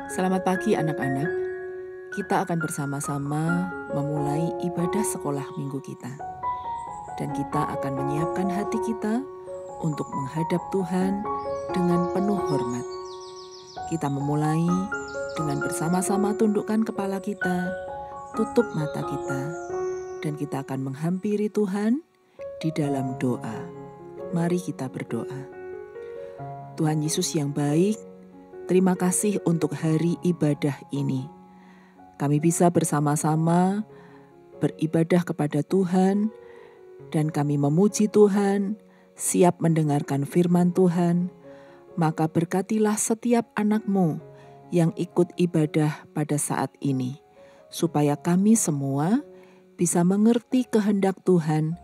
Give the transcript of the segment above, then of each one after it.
Selamat pagi anak-anak. Kita akan bersama-sama memulai ibadah sekolah minggu kita. Dan kita akan menyiapkan hati kita untuk menghadap Tuhan dengan penuh hormat. Kita memulai dengan bersama-sama tundukkan kepala kita, tutup mata kita, dan kita akan menghampiri Tuhan di dalam doa. Mari kita berdoa. Tuhan Yesus yang baik, terima kasih untuk hari ibadah ini. Kami bisa bersama-sama beribadah kepada Tuhan dan kami memuji Tuhan, siap mendengarkan firman Tuhan. Maka berkatilah setiap anak-Mu yang ikut ibadah pada saat ini, supaya kami semua bisa mengerti kehendak Tuhan,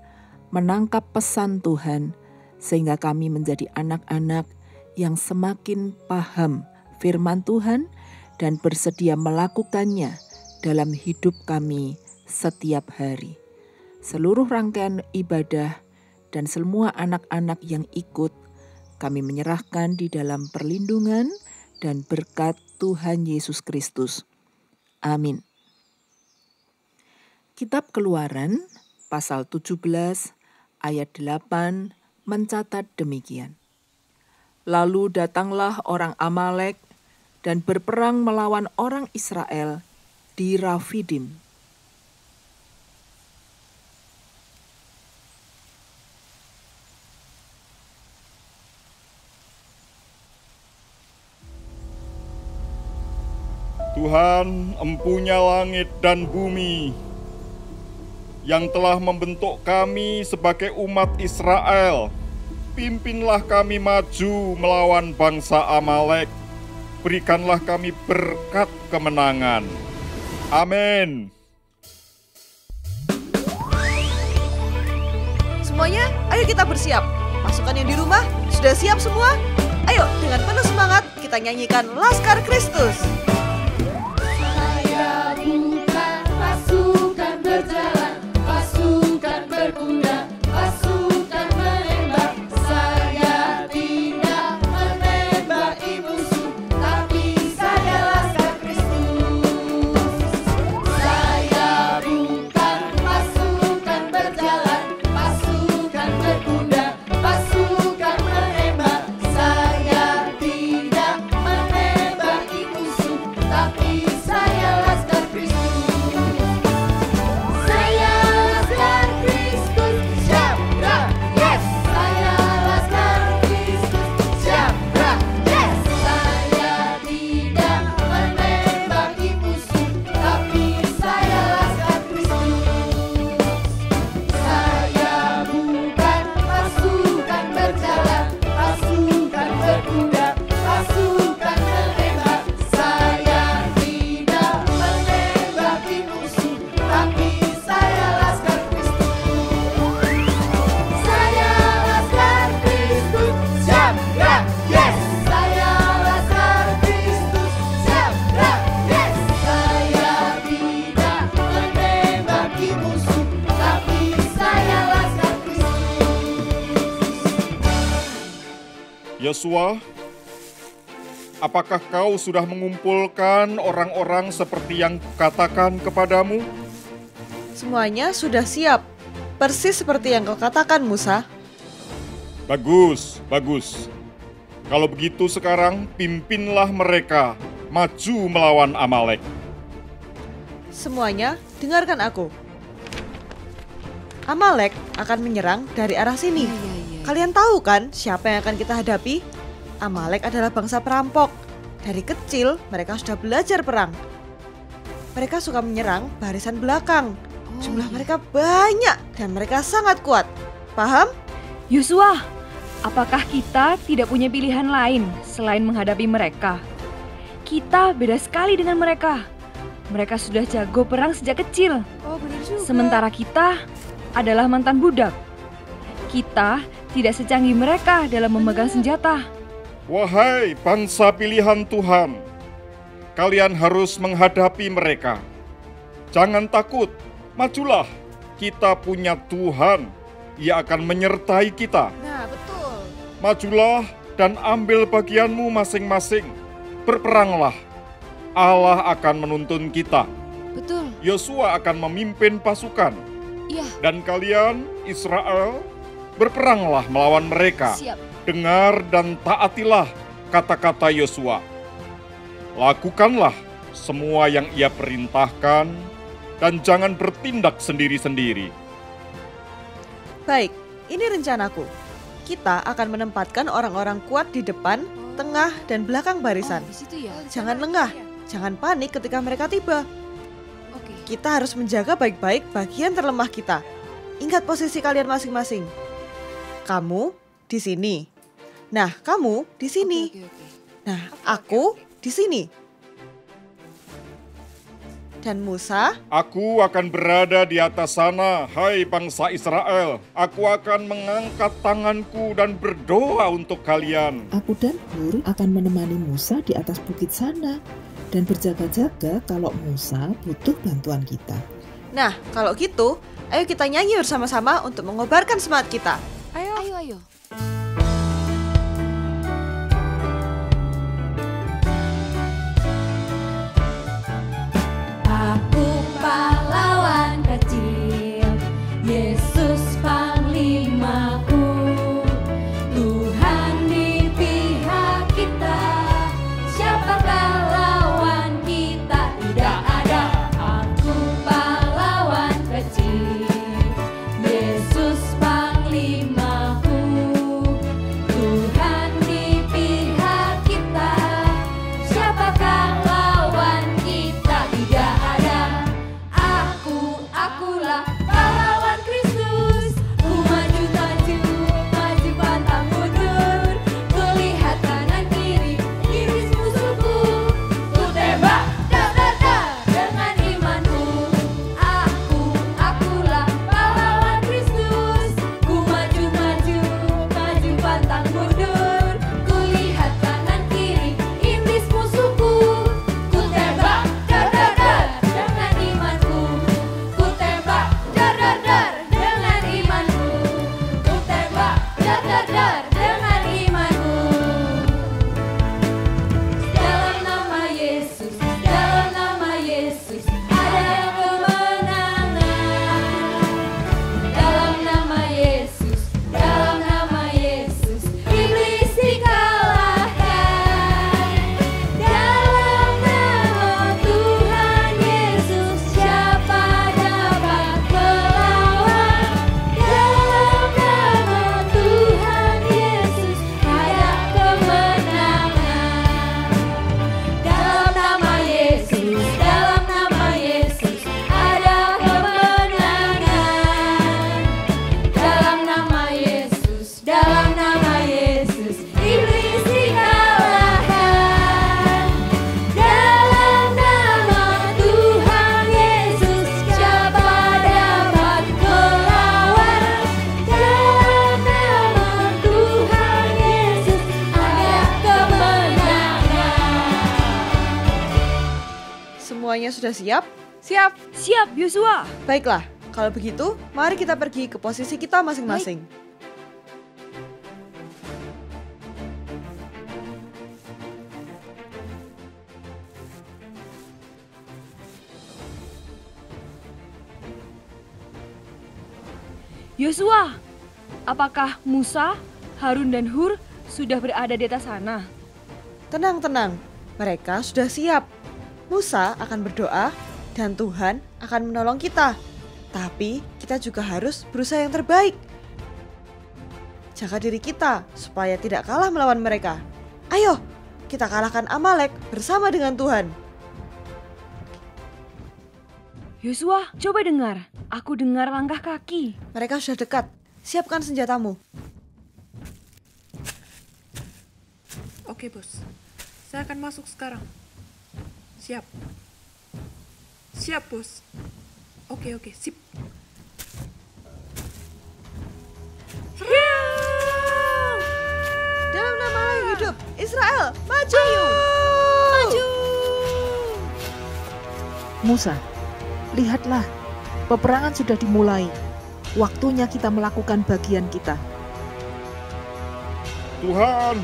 menangkap pesan Tuhan, sehingga kami menjadi anak-anak yang semakin paham firman Tuhan dan bersedia melakukannya dalam hidup kami setiap hari. Seluruh rangkaian ibadah dan semua anak-anak yang ikut, kami menyerahkan di dalam perlindungan dan berkat Tuhan Yesus Kristus. Amin. Kitab Keluaran pasal 17 ayat 8 mencatat demikian. Lalu datanglah orang Amalek dan berperang melawan orang Israel di Rafidim. Tuhan, empunya langit dan bumi, yang telah membentuk kami sebagai umat Israel, pimpinlah kami maju melawan bangsa Amalek. Berikanlah kami berkat kemenangan. Amin. Semuanya, ayo kita bersiap. Pasukan yang di rumah sudah siap semua? Ayo, dengan penuh semangat kita nyanyikan Laskar Kristus. Saya bukan pasukan berjalan, pasukan berkuda, pasukan menembak. Saya tidak menembaki musuh, tapi saya Laskar Kristus. Saya bukan pasukan berjalan, pasukan berkuda, pasukan menembak. Saya tidak menembaki musuh, tapi saya Laskar Kristus. Saya Laskar Kristus, siap, gerak, yes. Saya Laskar Kristus, siap, gerak, yes. Saya tidak menembaki musuh, tapi saya Laskar Kristus. Saya bukan pasukan berjalan, pasukan berkuda, pasukan menembak. Saya tidak menembaki musuh, tapi saya Laskar Kristus. Saya Laskar Kristus, siap, gerak, yes. Saya Laskar Kristus, siap, gerak, yes. Saya tidak menembaki musuh, tapi saya Laskar Kristus. Yosua, apakah kau sudah mengumpulkan orang-orang seperti yang kukatakan kepadamu? Semuanya sudah siap, persis seperti yang kau katakan, Musa. Bagus, bagus. Kalau begitu sekarang pimpinlah mereka maju melawan Amalek. Semuanya, dengarkan aku. Amalek akan menyerang dari arah sini. Kalian tahu kan siapa yang akan kita hadapi? Amalek adalah bangsa perampok. Dari kecil mereka sudah belajar perang. Mereka suka menyerang barisan belakang. Jumlah mereka banyak dan mereka sangat kuat. Paham? Yosua, apakah kita tidak punya pilihan lain selain menghadapi mereka? Kita beda sekali dengan mereka. Mereka sudah jago perang sejak kecil. Oh, benar juga. Sementara kita adalah mantan budak. Kita tidak secanggih mereka dalam memegang senjata. Wahai bangsa pilihan Tuhan, kalian harus menghadapi mereka. Jangan takut, majulah. Kita punya Tuhan, Ia akan menyertai kita. Nah, betul. Majulah dan ambil bagianmu masing-masing. Berperanglah. Allah akan menuntun kita. Betul. Yosua akan memimpin pasukan. Iya. Dan kalian, Israel, berperanglah melawan mereka. Siap. Dengar dan taatilah kata-kata Yosua. Lakukanlah semua yang ia perintahkan dan jangan bertindak sendiri-sendiri. Baik, ini rencanaku. Kita akan menempatkan orang-orang kuat di depan, tengah, dan belakang barisan. Di situ ya. Jangan lengah, jangan panik ketika mereka tiba. Oke. Kita harus menjaga baik-baik bagian terlemah kita. Ingat posisi kalian masing-masing. Kamu di sini. Nah, kamu di sini. Oke. Nah, aku di sini. Dan Musa, Aku akan berada di atas sana, hai bangsa Israel. Aku akan mengangkat tanganku dan berdoa untuk kalian. Aku dan Hur akan menemani Musa di atas bukit sana dan berjaga-jaga kalau Musa butuh bantuan kita. nah kalau gitu, ayo kita nyanyi bersama-sama untuk mengobarkan semangat kita. Ayo. Aku pahlawan kecil, Yesus panglimaku, Tuhan di pihak kita, siapakah lawan kita? Tidak ada. Aku pahlawan kecil, Yesus panglimaku, Tuhan di pihak kita, siapakah lawan kita? Tidak ada. Akulah pahlawan Kristus. Ku maju pantang mundur. Ku lihat kanan kiri, iblis musuhku. Ku tembak, dar dengan imanku. Akulah pahlawan Kristus. Ku maju pantang mundur. Ku lihat kanan kiri, iblis musuhku. Ku tembak, dar dengan imanku. Ku tembak, dar dengan imanku. Ku tembak, dar dengan imanku. Dalam nama Yesus, ada kemenangan. Dalam nama Yesus, iblis dikalahkan. Dalam nama Tuhan Yesus, siapa dapat melawan? Dalam nama Tuhan Yesus, ada kemenangan. Dalam nama Yesus, ada kemenangan. Dalam nama Yesus, iblis dikalahkan. Dalam nama Tuhan Yesus, siapa dapat melawan? Dalam nama Tuhan Yesus, ada kemenangan. Semuanya sudah siap? Siap, Yosua. Baiklah, kalau begitu, mari kita pergi ke posisi kita masing-masing. Yosua, apakah Musa, Harun dan Hur sudah berada di atas sana? Tenang, mereka sudah siap. Musa akan berdoa dan Tuhan akan menolong kita. Tapi kita juga harus berusaha yang terbaik. Jaga diri kita supaya tidak kalah melawan mereka. Ayo, kita kalahkan Amalek bersama dengan Tuhan. Yosua, coba dengar. Aku dengar langkah kaki. Mereka sudah dekat. Siapkan senjatamu. Oke, Bos. Saya akan masuk sekarang. Siap. Siap, Bos. Oke, sip. Dalam nama Allah yang hidup, Israel, maju! Maju! Musa, lihatlah, peperangan sudah dimulai. Waktunya kita melakukan bagian kita. Tuhan,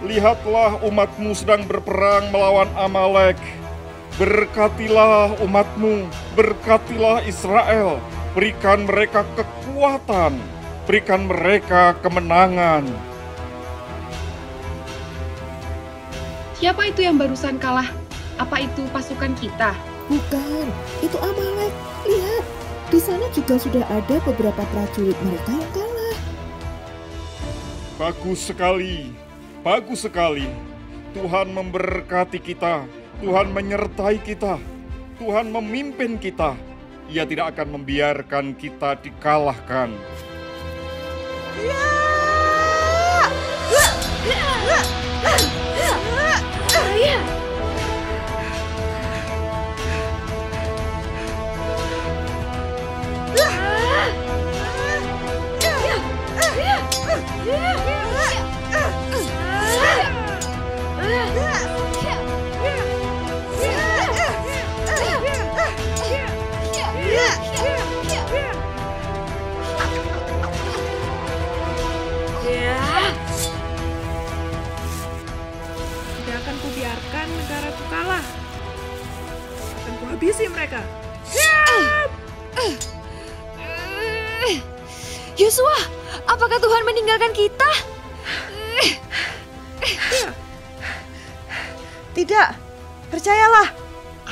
Lihatlah umatmu sedang berperang melawan Amalek. Berkatilah umatmu, berkatilah Israel. Berikan mereka kekuatan, berikan mereka kemenangan. Siapa itu yang barusan kalah? Apa itu pasukan kita? Bukan, itu Amalek. Lihat, di sana juga sudah ada beberapa prajurit mereka yang kalah. Bagus sekali, bagus sekali. Tuhan memberkati kita, Tuhan menyertai kita, Tuhan memimpin kita. Ia tidak akan membiarkan kita dikalahkan. Tidak akan kubiarkan negaraku kalah. Akan kuhabisi mereka. Yosua, apakah Tuhan meninggalkan kita? Tidak, percayalah.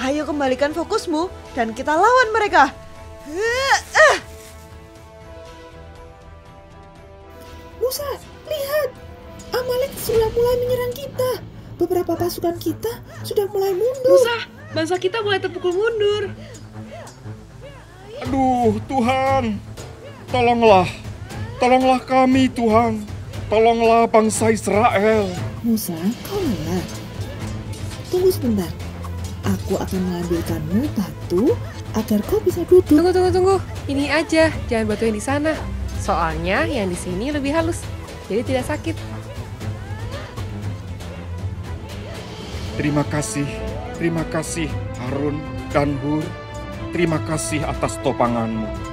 Ayo kembalikan fokusmu dan kita lawan mereka. Musa, lihat. Amalek sudah mulai menyerang kita. Beberapa pasukan kita sudah mulai mundur. Musa, bangsa kita mulai terpukul mundur. Aduh, Tuhan, tolonglah, tolonglah kami, Tuhan. Tolonglah bangsa Israel. Musa, kau lelah. Tunggu sebentar. Aku akan mengambilkanmu batu agar kau bisa duduk. Tunggu. Ini aja, jangan batu yang di sana. Soalnya yang di sini lebih halus, jadi tidak sakit. Terima kasih Harun dan Hur. Terima kasih atas topanganmu.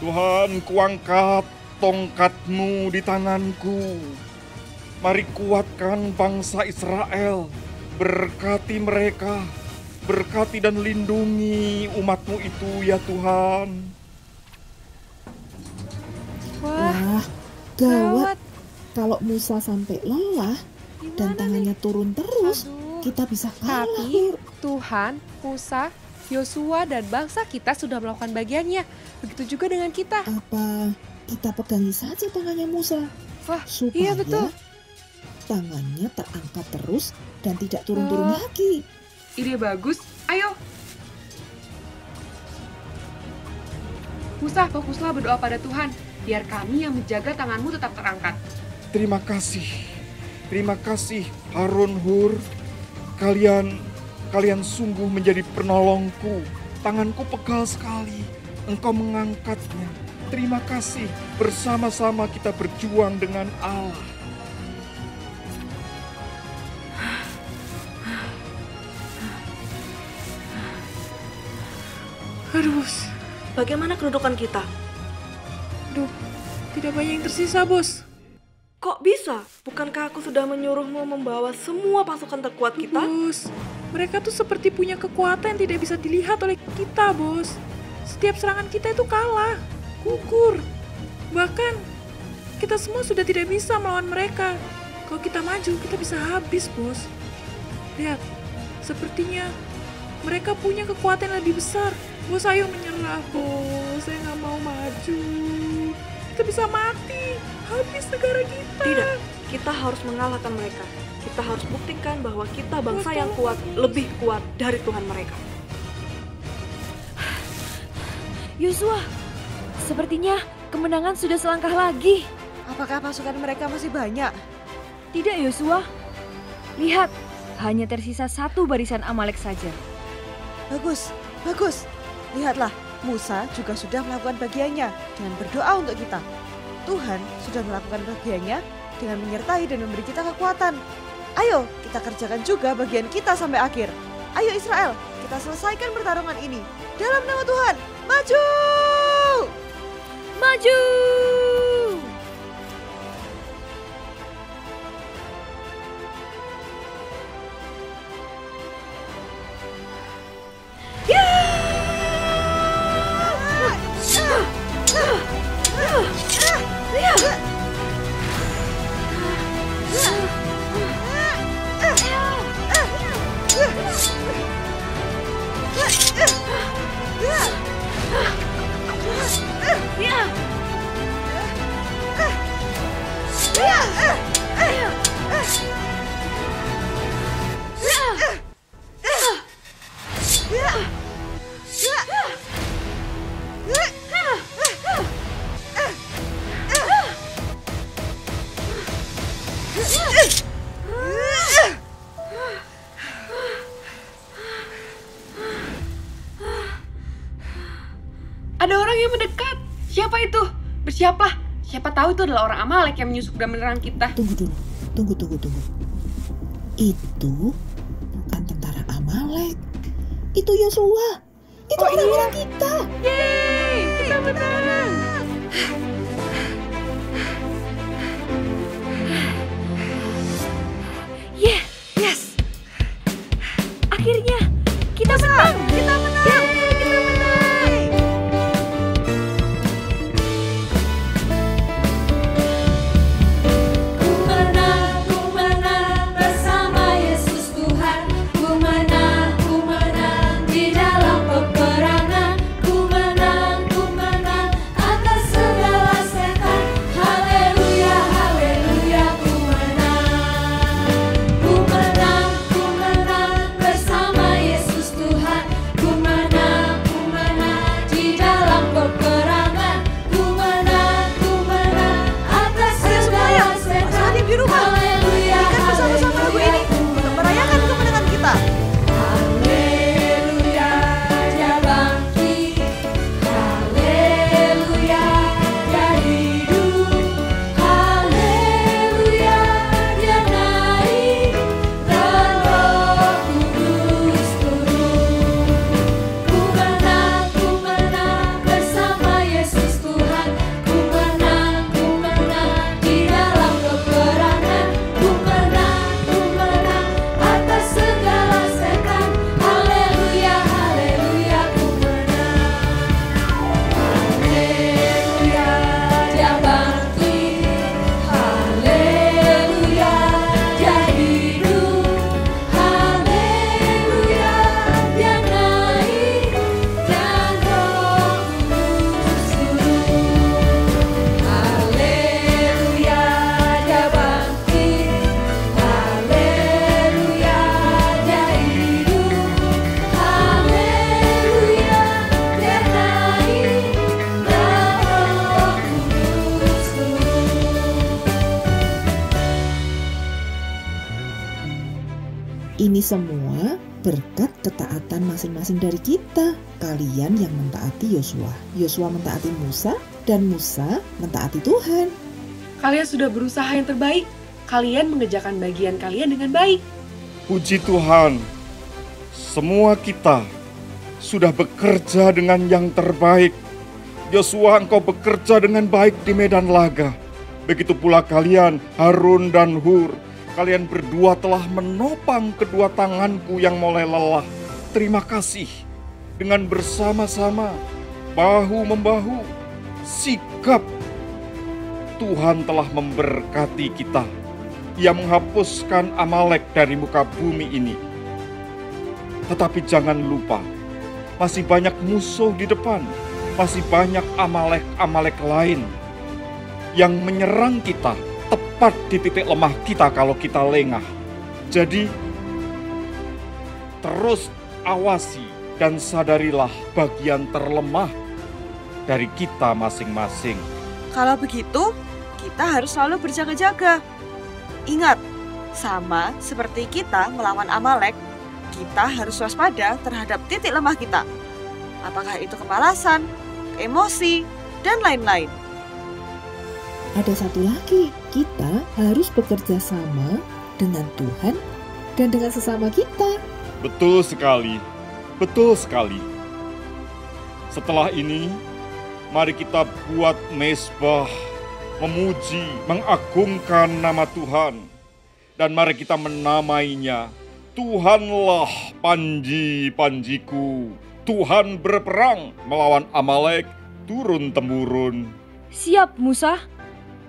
Tuhan, kuangkat tongkatmu di tanganku. Mari kuatkan bangsa Israel. Berkati mereka. Berkati dan lindungi umatmu itu ya Tuhan. Wah, gawat. Kalau Musa sampai lelah dan tangannya turun terus, kita bisa kalah. Tapi Tuhan, Musa, Yosua dan bangsa kita sudah melakukan bagiannya. Begitu juga dengan kita. Apa kita pegangi saja tangannya Musa? Wah, Supaya iya betul. tangannya terangkat terus dan tidak turun-turun lagi. Ide bagus. Ayo. Musa, fokuslah berdoa pada Tuhan. Biar kami yang menjaga tanganmu tetap terangkat. Terima kasih Harun, Hur. Kalian sungguh menjadi penolongku. Tanganku pegal sekali. Engkau mengangkatnya. Terima kasih. Bersama-sama kita berjuang dengan Allah. Aduh, bos. Bagaimana kedudukan kita? Aduh, tidak banyak yang tersisa, bos. Kok bisa? Bukankah aku sudah menyuruhmu membawa semua pasukan terkuat kita? Bos, mereka tuh seperti punya kekuatan yang tidak bisa dilihat oleh kita, bos. Setiap serangan kita itu kalah, gugur. Bahkan, kita semua sudah tidak bisa melawan mereka. Kalau kita maju, kita bisa habis, bos. Lihat, sepertinya mereka punya kekuatan yang lebih besar. Bos, ayo menyerah, bos. Saya nggak mau maju. Kita bisa mati. Habis negara kita. Tidak, kita harus mengalahkan mereka. Kita harus buktikan bahwa kita bangsa yang kuat, lebih kuat dari Tuhan mereka. Yosua, sepertinya kemenangan sudah selangkah lagi. Apakah pasukan mereka masih banyak? Tidak, Yosua. Lihat, hanya tersisa satu barisan Amalek saja. Bagus, bagus. Lihatlah, Musa juga sudah melakukan bagiannya dengan berdoa untuk kita. Tuhan sudah melakukan bagiannya dengan menyertai dan memberi kita kekuatan. Ayo, kita kerjakan juga bagian kita sampai akhir. Ayo Israel, kita selesaikan pertarungan ini. Dalam nama Tuhan, maju! Maju! Ada orang yang mendekat. Siapa itu? Bersiaplah. Siapa tahu itu adalah orang Amalek yang menyusup dan menyerang kita. Tunggu dulu, tunggu. Itu bukan tentara Amalek. Itu Yosua. Itu orang-orang kita. Yeay, kita menang. Yes. Akhirnya kita menang. Kita menang. Ini semua berkat ketaatan masing-masing dari kita. Kalian yang mentaati Yosua, Yosua mentaati Musa, dan Musa mentaati Tuhan. Kalian sudah berusaha yang terbaik. Kalian mengerjakan bagian kalian dengan baik. Puji Tuhan, semua kita sudah bekerja dengan yang terbaik. Yosua, engkau bekerja dengan baik di medan laga. Begitu pula kalian, Harun dan Hur. Kalian berdua telah menopang kedua tanganku yang mulai lelah. Terima kasih. Dengan bersama-sama, bahu-membahu, sikap. Tuhan telah memberkati kita. Ia menghapuskan Amalek dari muka bumi ini. Tetapi jangan lupa, masih banyak musuh di depan. Masih banyak Amalek-Amalek lain yang menyerang kita tepat di titik lemah kita kalau kita lengah. Jadi, terus awasi dan sadarilah bagian terlemah dari kita masing-masing. Kalau begitu, kita harus selalu berjaga-jaga. Ingat, sama seperti kita melawan Amalek, kita harus waspada terhadap titik lemah kita. Apakah itu kemalasan, emosi, dan lain-lain. Ada satu lagi, kita harus bekerja sama dengan Tuhan dan dengan sesama kita. Betul sekali, betul sekali. Setelah ini, mari kita buat mezbah, memuji, mengagungkan nama Tuhan. Dan mari kita menamainya, Tuhanlah panji-panjiku. Tuhan berperang melawan Amalek turun-temurun. Siap, Musa.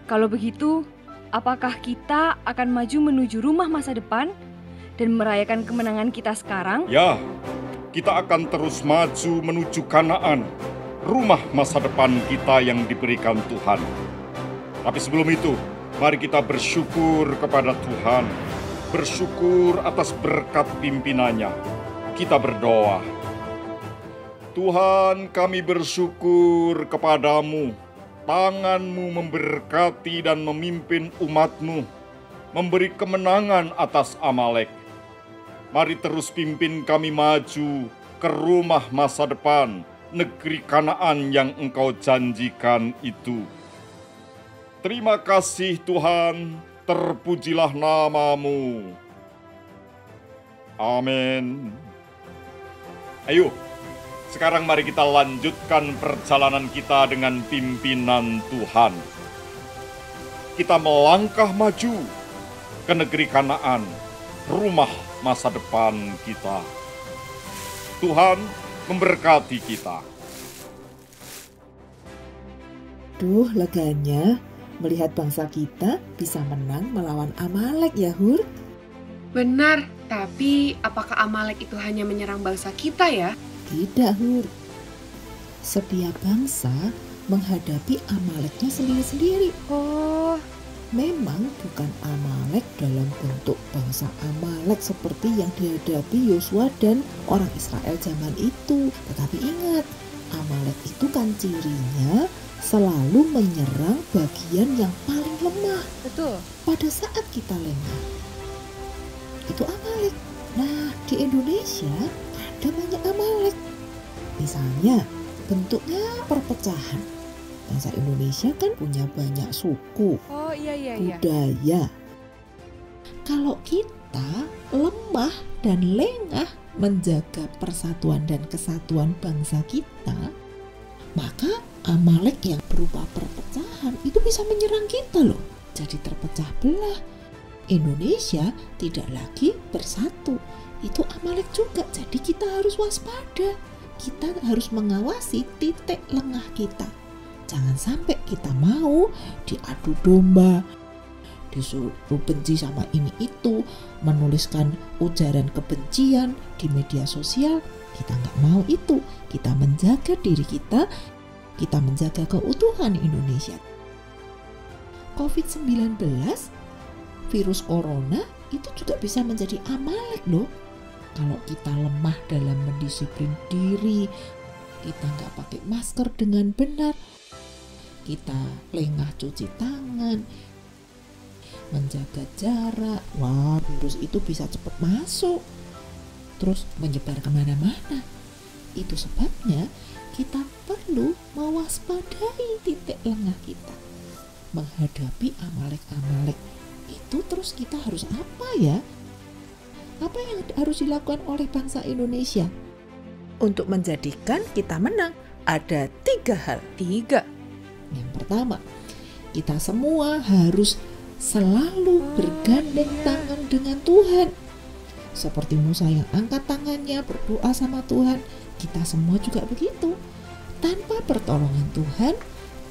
Kalau begitu, apakah kita akan maju menuju rumah masa depan dan merayakan kemenangan kita sekarang? Ya, kita akan terus maju menuju Kanaan, rumah masa depan kita yang diberikan Tuhan. Tapi sebelum itu, mari kita bersyukur kepada Tuhan, bersyukur atas berkat pimpinannya. Kita berdoa. Tuhan, kami bersyukur kepadamu. Tangan-Mu memberkati dan memimpin umat-Mu, memberi kemenangan atas Amalek. Mari terus pimpin kami maju ke rumah masa depan, negeri Kanaan yang Engkau janjikan itu. Terima kasih Tuhan, terpujilah nama-Mu. Amin. Ayo, sekarang mari kita lanjutkan perjalanan kita dengan pimpinan Tuhan. Kita melangkah maju ke negeri Kanaan, rumah masa depan kita. Tuhan memberkati kita. Duh, leganya melihat bangsa kita bisa menang melawan Amalek ya, Hur. Benar, tapi apakah Amalek itu hanya menyerang bangsa kita ya? Tidak, Hur. Setiap bangsa menghadapi Amaleknya sendiri-sendiri. Oh, Memang bukan Amalek dalam bentuk bangsa Amalek seperti yang dihadapi Yosua dan orang Israel zaman itu. Tetapi ingat, Amalek itu kan cirinya selalu menyerang bagian yang paling lemah. betul. Pada saat kita lengah, itu Amalek. Nah, di Indonesia ada banyak Amalek. Misalnya, bentuknya perpecahan. Bangsa Indonesia kan punya banyak suku, Oh, iya. budaya. Kalau kita lemah dan lengah menjaga persatuan dan kesatuan bangsa kita, maka Amalek yang berupa perpecahan itu bisa menyerang kita loh. Jadi terpecah belah. Indonesia tidak lagi bersatu. Itu Amalek juga. Jadi kita harus waspada. Kita harus mengawasi titik lengah kita. Jangan sampai kita mau diadu domba, disuruh benci sama ini itu, menuliskan ujaran kebencian di media sosial. Kita nggak mau itu. Kita menjaga diri kita menjaga keutuhan Indonesia. COVID-19, virus corona itu juga bisa menjadi Amalek loh. Kalau kita lemah dalam mendisiplin diri, kita nggak pakai masker dengan benar, kita lengah cuci tangan, menjaga jarak, wah virus itu bisa cepat masuk, terus menyebar kemana-mana. Itu sebabnya kita perlu mewaspadai titik lengah kita. Menghadapi Amalek-Amalek itu terus kita harus apa ya? Apa yang harus dilakukan oleh bangsa Indonesia? Untuk menjadikan kita menang, ada 3 hal. 3. Yang pertama, kita semua harus selalu bergandeng tangan dengan Tuhan. Seperti Musa yang angkat tangannya berdoa sama Tuhan, kita semua juga begitu. Tanpa pertolongan Tuhan,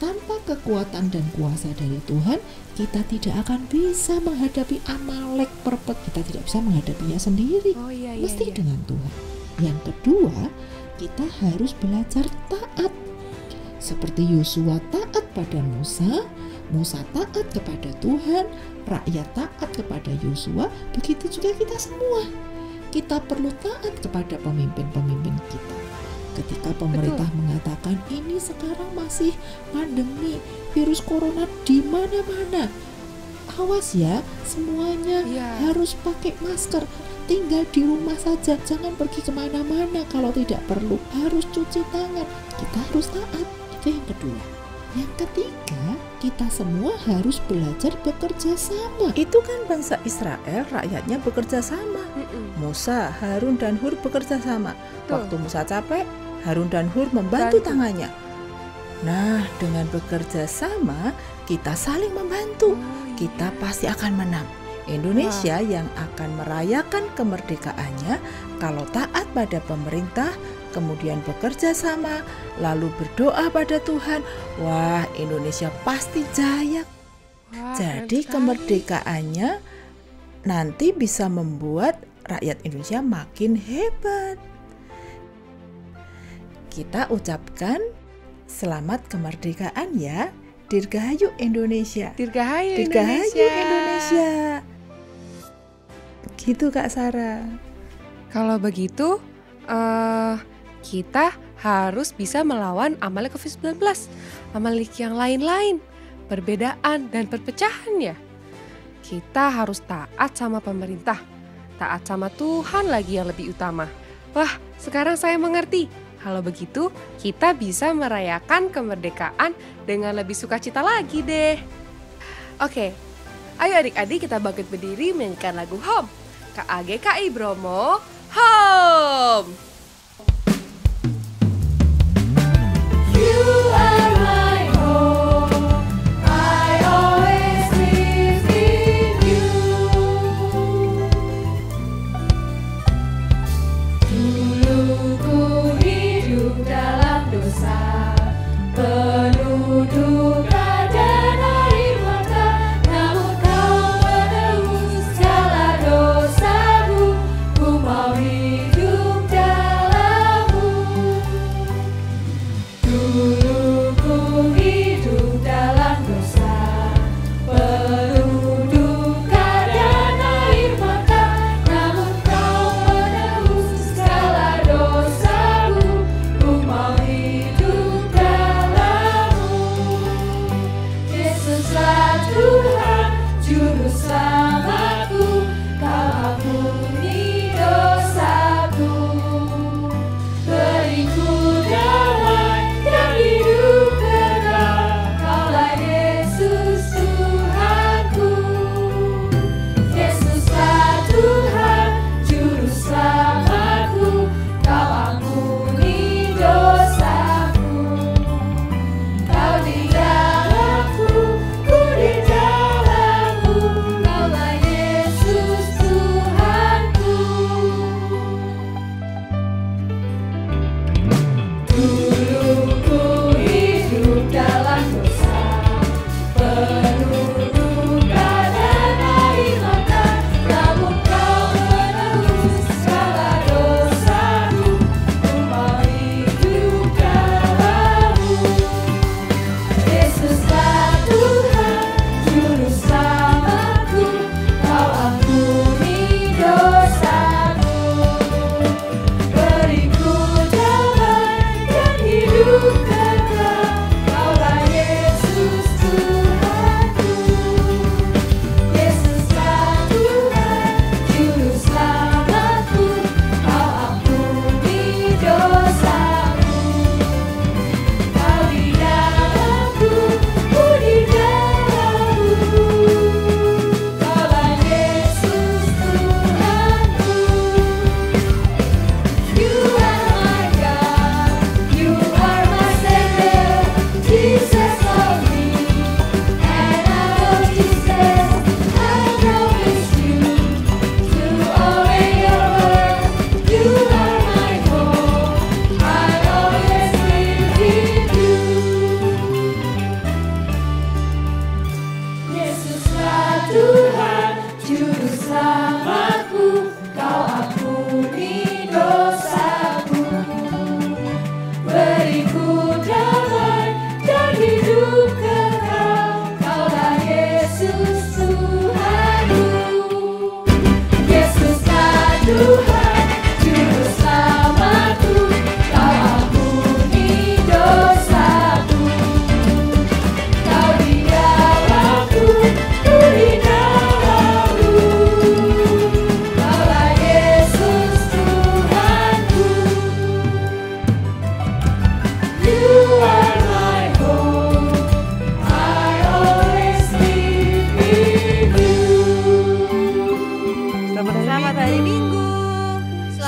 tanpa kekuatan dan kuasa dari Tuhan, kita tidak akan bisa menghadapi Amalek perpet. Kita tidak bisa menghadapinya sendiri. Oh, iya. Mesti dengan Tuhan. Yang kedua, kita harus belajar taat. Seperti Yosua taat pada Musa, Musa taat kepada Tuhan, rakyat taat kepada Yosua, begitu juga kita semua. Kita perlu taat kepada pemimpin-pemimpin kita. Ketika pemerintah mengatakan ini sekarang masih pandemi virus corona di mana-mana, awas ya, semuanya harus pakai masker, tinggal di rumah saja, jangan pergi kemana-mana kalau tidak perlu, harus cuci tangan, kita harus taat. Itu yang kedua. Yang ketiga, kita semua harus belajar bekerja sama. Itu kan bangsa Israel, rakyatnya bekerja sama. Musa, Harun, dan Hur bekerja sama. Waktu Musa capek, Harun dan Hur membantu tangannya. Nah, dengan bekerja sama, kita saling membantu. Kita pasti akan menang. Indonesia yang akan merayakan kemerdekaannya kalau taat pada pemerintah, kemudian bekerja sama, lalu berdoa pada Tuhan. Wah, Indonesia pasti jaya. Jadi kemerdekaannya nanti bisa membuat rakyat Indonesia makin hebat. Kita ucapkan selamat kemerdekaan ya. Dirgahayu Indonesia. Dirgahayu Indonesia. Gitu Kak Sarah. Kalau begitu, kita harus bisa melawan Amalek COVID-19, Amalek yang lain-lain, perbedaan dan perpecahan ya. Kita harus taat sama pemerintah, taat sama Tuhan lagi yang lebih utama. Wah, sekarang saya mengerti. Kalau begitu, kita bisa merayakan kemerdekaan dengan lebih sukacita lagi deh. Oke, ayo adik-adik kita bangkit berdiri menyanyikan lagu Home. KAGKI Bromo, Home! You are my home, I always live in you. Dulu ku hidup dalam dosa, penuh duka dan air mata, namun kau menebus segala dosaku, ku mau hidup dalam-Mu. Dulu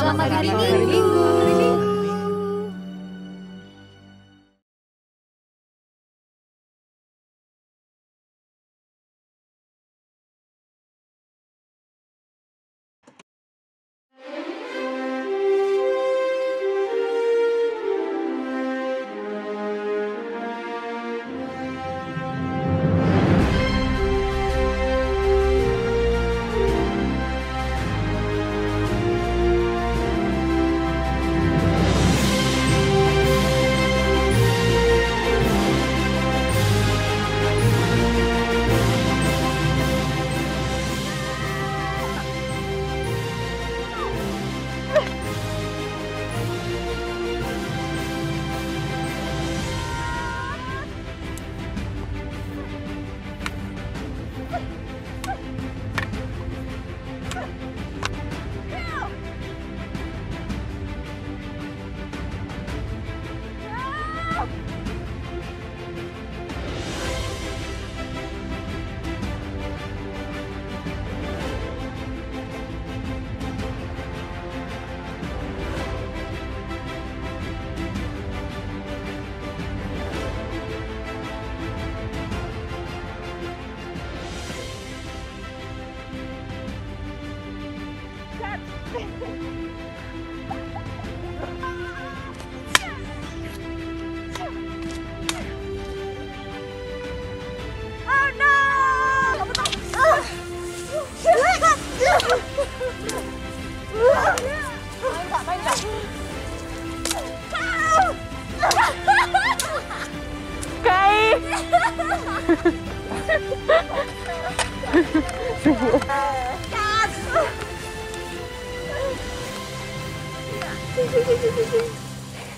Selamat hari Minggu.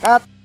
Cut.